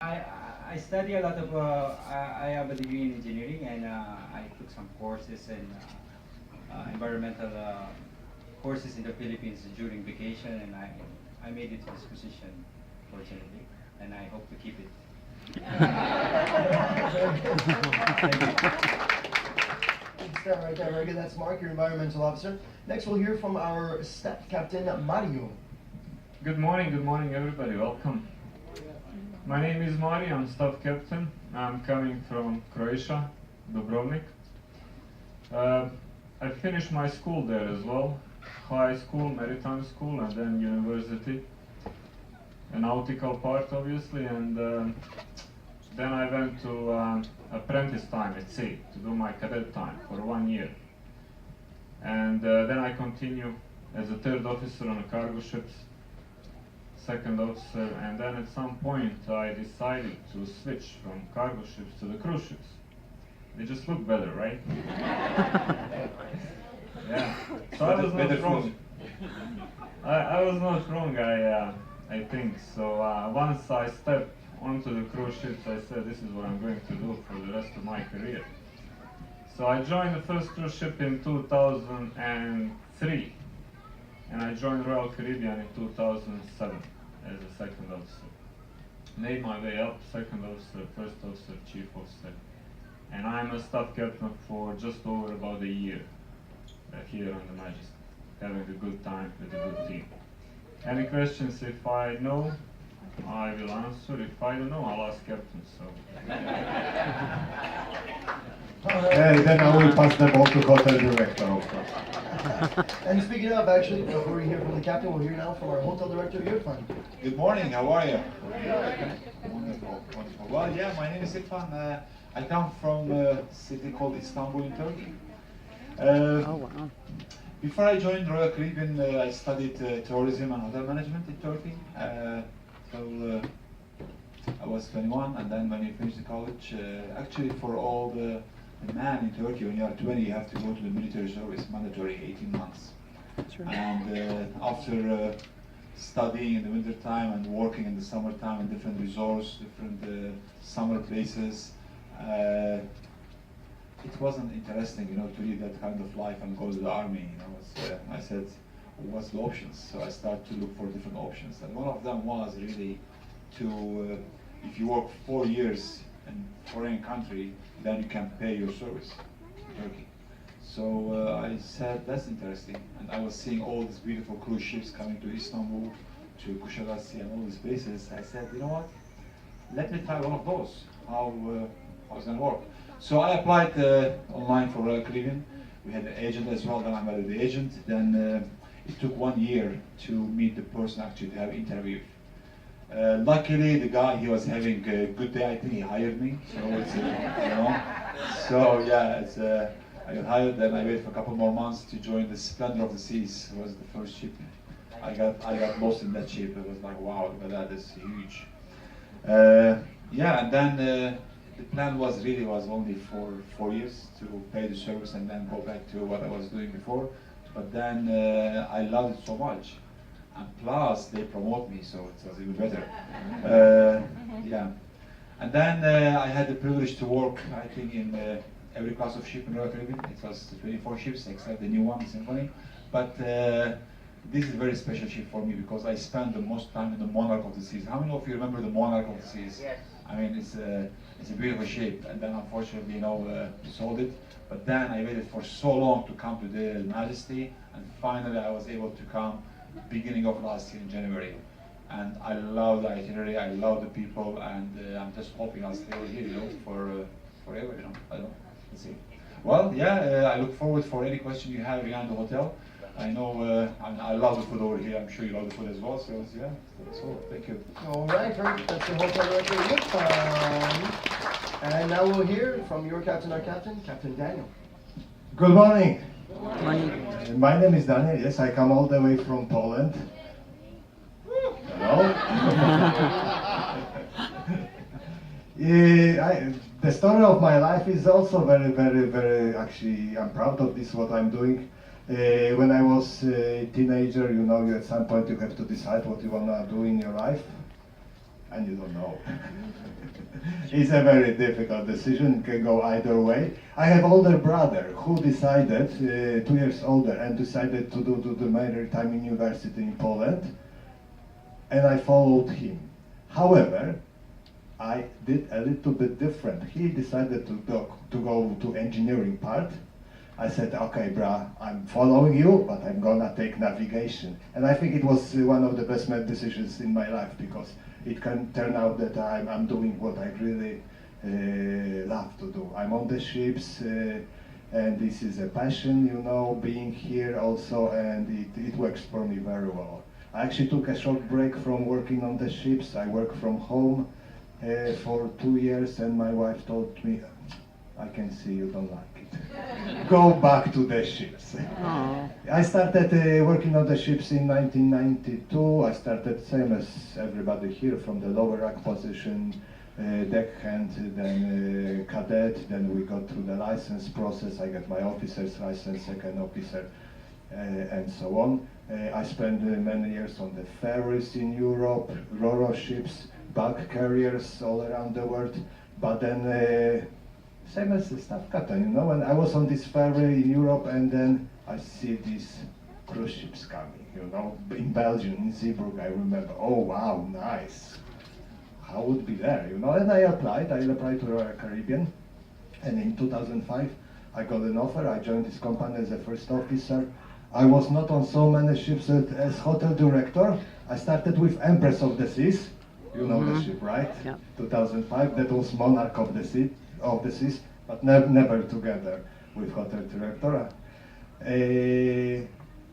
I study a lot of, I have a degree in engineering, and I took some courses in environmental courses in the Philippines during vacation, and I made it to this position, fortunately, and I hope to keep it. Stand right there, very good. That's Mark, your environmental officer. Next, we'll hear from our staff captain, Mario. Good morning everybody, welcome. My name is Mario, I'm staff captain. I'm coming from Croatia, Dubrovnik. I finished my school there as well, high school, maritime school, and then university. A nautical part obviously, and then I went to apprentice time at sea to do my cadet time for 1 year. And then I continue as a third officer on a cargo ships, second officer, and then at some point I decided to switch from cargo ships to the cruise ships. They just look better, right? Yeah. So I was not wrong. I was not wrong, I think. So once I stepped onto the cruise ships, I said this is what I'm going to do for the rest of my career. So I joined the first cruise ship in 2003, and I joined Royal Caribbean in 2007 as a second officer. Made my way up, second officer, first officer, chief officer, and I'm a staff captain for just over about a year here on the Majesty, having a good time with a good team. Any questions? If I know, I will answer. If I don't know, I'll ask captain. So. Then I will pass the ball to hotel director, of course. And speaking of, actually, before we hear from the captain, we'll hear now from our hotel director, Irfan. Good morning, how are you? Wonderful, wonderful. Well, yeah, my name is Irfan. I come from a city called Istanbul in Turkey. Oh, wow. Before I joined Royal Caribbean, I studied tourism and hotel management in Turkey. So I was 21, and then when you finish the college, actually for all the man in Turkey, when you are 20, you have to go to the military service, mandatory 18 months. And after studying in the winter time and working in the summertime in different resorts, different summer places, it wasn't interesting, to live that kind of life and go to the army. I said, what's the options? So I started to look for different options, and one of them was really to, if you work 4 years in a foreign country, then you can pay your service in Turkey. So I said, that's interesting, and I was seeing all these beautiful cruise ships coming to Istanbul, to Kuşadası and all these places. I said, you know what, let me try one of those, how's it gonna work? So I applied online for Royal Caribbean. We had an agent as well, then I met the agent. Then it took 1 year to meet the person, actually to have an interview. Luckily, the guy, he was having a good day. I think he hired me. So it's, So yeah, I got hired. Then I waited for a couple more months to join the Splendor of the Seas. It was the first ship. I got lost in that ship. It was like, wow, look at that, it's huge. Yeah, and then the plan was only for 4 years to pay the service and then go back to what I was doing before. But then I loved it so much. And plus, they promote me, so it was even better. Yeah. And then I had the privilege to work, I think, in every class of ship in Royal Caribbean. It was 24 ships, except the new one, the Symphony. But this is a very special ship for me because I spent the most time in the Monarch of the Seas. How many of you remember the Monarch of the Seas? Yes. I mean, it's a beautiful ship, and then unfortunately, we sold it. But then I waited for so long to come to the Majesty, and finally I was able to come beginning of last year in January. And I love the itinerary, I love the people, and I'm just hoping I'll stay here, for forever, I don't know, let's see. Well, yeah, I look forward for any question you have regarding the hotel. I know, I love the food over here, I'm sure you love the food as well, so yeah, that's all, thank you. All right, perfect. That's the hotel director, Irfan. And now we'll hear from your captain, our captain, Captain Daniel. Good morning. Morning. My name is Daniel. Yes, I come all the way from Poland. Hello. The story of my life is also very, very, very. Actually, I'm proud of this. What I'm doing. When I was a teenager, you at some point you have to decide what you wanna do in your life, and you don't know. It's a very difficult decision. It can go either way. I have older brother who decided, 2 years older, and decided to do the maritime university in Poland, and I followed him. However, I did a little bit different. He decided to go to engineering part. I said, okay, brah, I'm following you, but I'm gonna take navigation. And I think it was one of the best decisions in my life, because it can turn out that I'm doing what I really love to do. I'm on the ships, and this is a passion, you know, being here also, and it works for me very well. I actually took a short break from working on the ships. I work from home for 2 years, and my wife told me, I can see you don't like it. Go back to the ships. Oh. I started working on the ships in 1992. I started same as everybody here, from the lower rank position, deckhand, then cadet, then we got through the license process. I got my officer's license, second officer, and so on. I spent many years on the ferries in Europe, ro-ro ships, bulk carriers all around the world, but then same as the staff captain, you know, and I was on this ferry in Europe, and then I see these cruise ships coming, you know, in Belgium, in Zeebrugge, I remember, oh wow, nice, how would be there, you know, and I applied to Royal Caribbean, and in 2005, I got an offer. I joined this company as a first officer. I was not on so many ships as hotel director. I started with Empress of the Seas, you know the ship, right? Yeah. 2005, that was Monarch of the Seas, but never together with hotel director.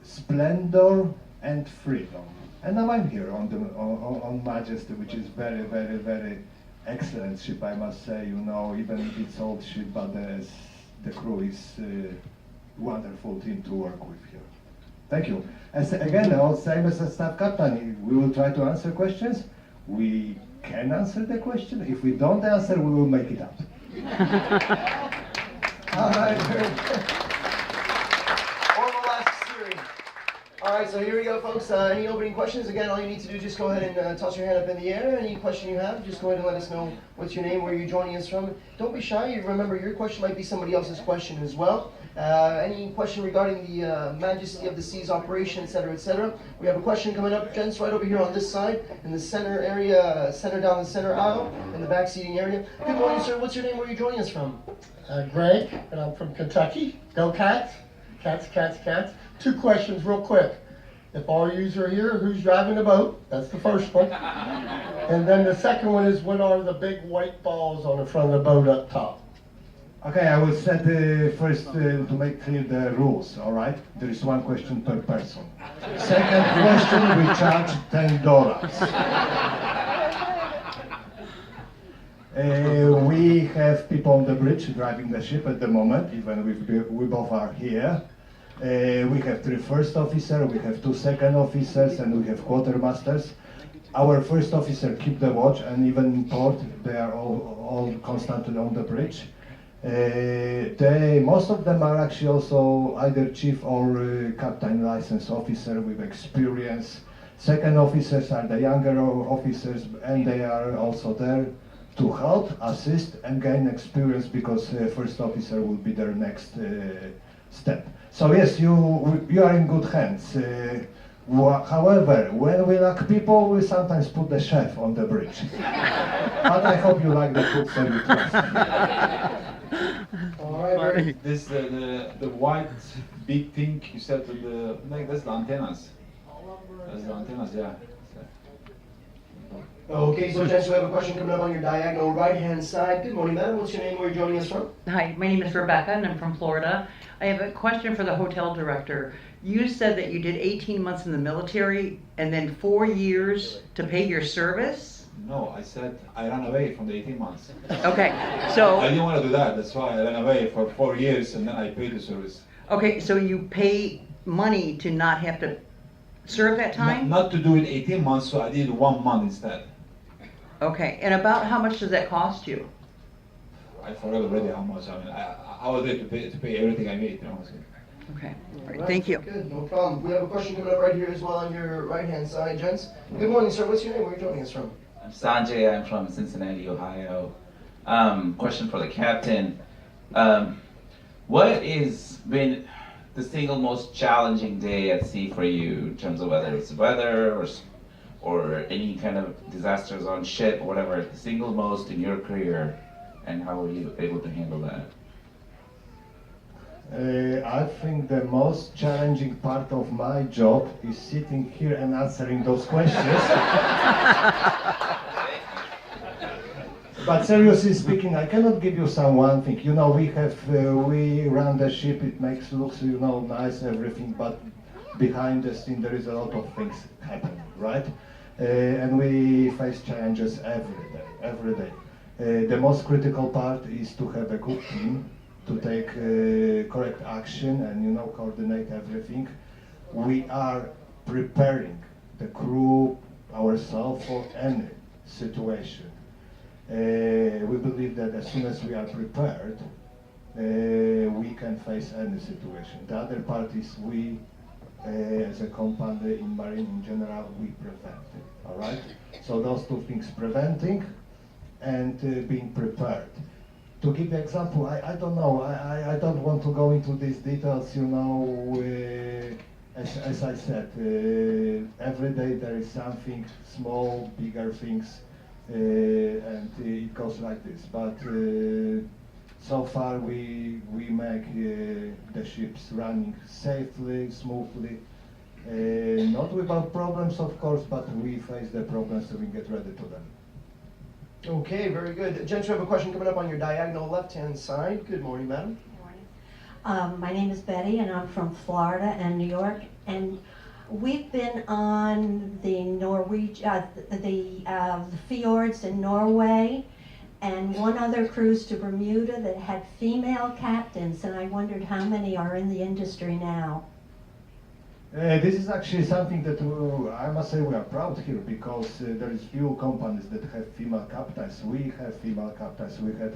Splendor and Freedom. And now I'm here on Majesty, which is very, very, very excellent ship, I must say, you know, even if it's old ship, but the crew is wonderful team to work with here. Thank you. As again, all same as a staff captain, we will try to answer questions. We can answer the question. If we don't answer, we will make it up. All right, very good. Or the last series. All right, so here we go, folks. Any opening questions? Again, all you need to do is just go ahead and toss your hand up in the air. Any question you have, just go ahead and let us know what's your name, where you're joining us from. Don't be shy. Remember, your question might be somebody else's question as well. Any question regarding the Majesty of the Seas operation, etc., etc. We have a question coming up, gents, right over here on this side, in the center area, center down the center aisle, in the back seating area. Good morning, sir. What's your name? Where are you joining us from? Greg, and I'm from Kentucky. Go Cats. Cats, cats, cats. 2 questions real quick. If all yous are here, who's driving the boat? That's the first one. And then the second one is, what are the big white balls on the front of the boat up top? Okay, I will set first to make clear the rules, all right? There is 1 question per person. Second question, we charge $10. We have people on the bridge driving the ship at the moment, even we both are here. We have 3 first officers, we have 2 second officers, and we have quartermasters. Our first officer keep the watch, and even in port, they are all constantly on the bridge. Most of them are actually also either chief or captain license officer with experience. Second officers are the younger officers, and they are also there to help, assist, and gain experience, because first officer will be their next step. So yes, you are in good hands. However, when we lack people, we sometimes put the chef on the bridge. But I hope you like the food, so you trust. All right, very This the white big thing you said to the like, that's the antennas. That's the antennas, yeah. Okay, so gents, we have a question coming up on your diagonal right-hand side. Good morning, madam. What's your name? Where are you joining us from? Hi, my name is Rebecca and I'm from Florida. I have a question for the hotel director. You said that you did 18 months in the military and then 4 years to pay your service? No, I said I ran away from the 18 months. Okay, so I didn't want to do that. That's why I ran away for 4 years, and then I paid the service. okay, so you pay money to not have to serve that time? Not to do it 18 months, so I did 1 month instead. Okay, and about how much does that cost you? I forgot already how much. I mean, I was there to pay everything I made. You know. Okay, all All right, right, thank you. Good, no problem. We have a question coming up right here as well on your right-hand side, gents. Good morning, sir. What's your name? Where are you joining us from? I'm Sanjay. I'm from Cincinnati, Ohio. Question for the captain. What has been the single most challenging day at sea for you in terms of whether it's weather or any kind of disasters on ship or whatever, the single most in your career, and how were you able to handle that? I think the most challenging part of my job is sitting here and answering those questions. But seriously speaking, I cannot give you some one thing. You know, we run the ship, it looks, you know, nice, everything, but behind the scene there is a lot of things happening, right? And we face challenges every day. The most critical part is to have a good team, to take correct action and, you know, coordinate everything. We are preparing the crew, ourselves, for any situation. We believe that as soon as we are prepared, we can face any situation. The other part is we, as a company in marine in general, we prevent. All right. So those two things: preventing and being prepared. To give an example, I don't know. I don't want to go into these details. You know, as I said, every day there is something small, bigger things. And it goes like this. But so far we make the ships running safely, smoothly, not without problems, of course, but we face the problems so we get ready to them. Okay, very good. Gents, we have a question coming up on your diagonal left-hand side. Good morning, madam. Good morning. My name is Betty, and I'm from Florida and New York. And we've been on the the fjords in Norway, and one other cruise to Bermuda that had female captains, and I wondered how many are in the industry now. This is actually something that I must say we are proud here, because there is few companies that have female captains. We have female captains. We had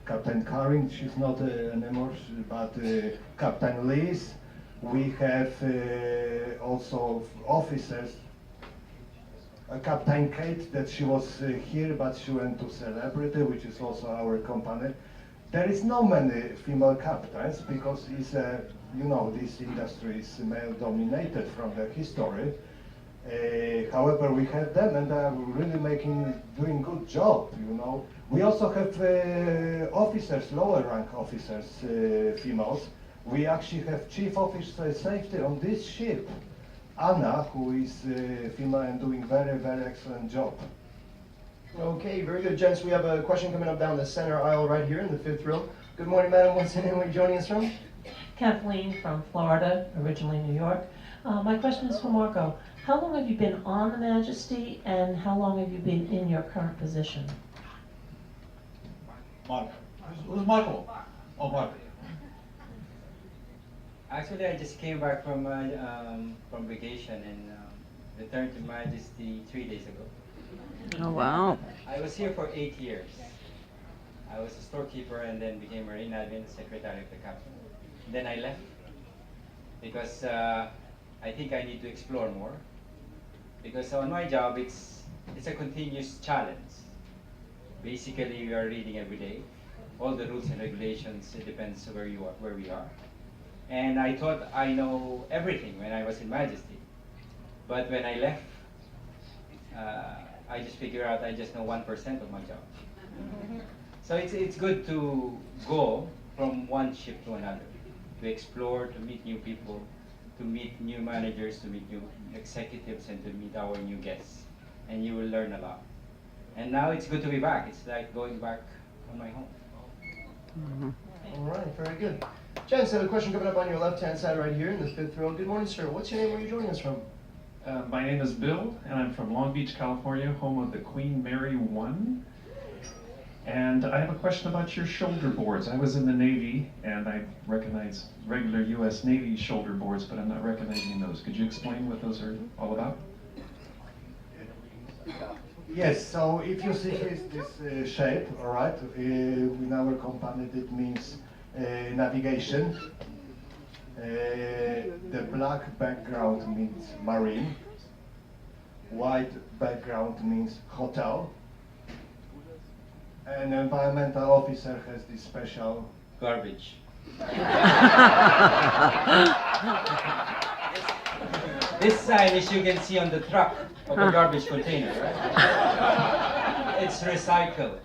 Captain Karin, she's not anymore, but Captain Liz. We have also officers. Captain Kate, that she was here, but she went to Celebrity, which is also our company. There is no many female captains because it's you know, this industry is male-dominated from the history. However, we have them, and they are really doing good job. You know, we also have officers, lower rank officers, females. We actually have chief officer safety on this ship, Anna, who is female and doing very, very excellent job. Okay, very good, gents. We have a question coming up down the center aisle right here in the fifth row. Good morning, madam. What's your name? Where are you joining us from? Kathleen from Florida, originally New York. My question is for Marco. How long have you been on the Majesty, and how long have you been in your current position? Marco. Who's Marco? Oh, Marco. Actually, I just came back from vacation and returned to Majesty 3 days ago. Oh, wow. I was here for 8 years. I was a storekeeper and then became Marine Admin, Secretary of the Captain. Then I left because I think I need to explore more. Because on my job, it's a continuous challenge. Basically, we are reading every day. All the rules and regulations, it depends where we are. And I thought I know everything when I was in Majesty. But when I left, I just figured out I just know 1% of my job. So it's good to go from one ship to another, to explore, to meet new people, to meet new managers, to meet new executives, and to meet our new guests. And you will learn a lot. And now it's good to be back. It's like going back on my home. All right, very good. Gents, I have a question coming up on your left-hand side right here in the fifth row. Good morning, sir. What's your name? Where are you joining us from? My name is Bill, and I'm from Long Beach, California, home of the Queen Mary 1. And I have a question about your shoulder boards. I was in the Navy, and I recognize regular U.S. Navy shoulder boards, but I'm not recognizing those. Could you explain what those are all about? Yes, so if you see this shape, all right, in our company it means navigation. The black background means marine. White background means hotel. An environmental officer has this special Garbage. This sign, as you can see on the truck of a garbage container, right? It's recycled.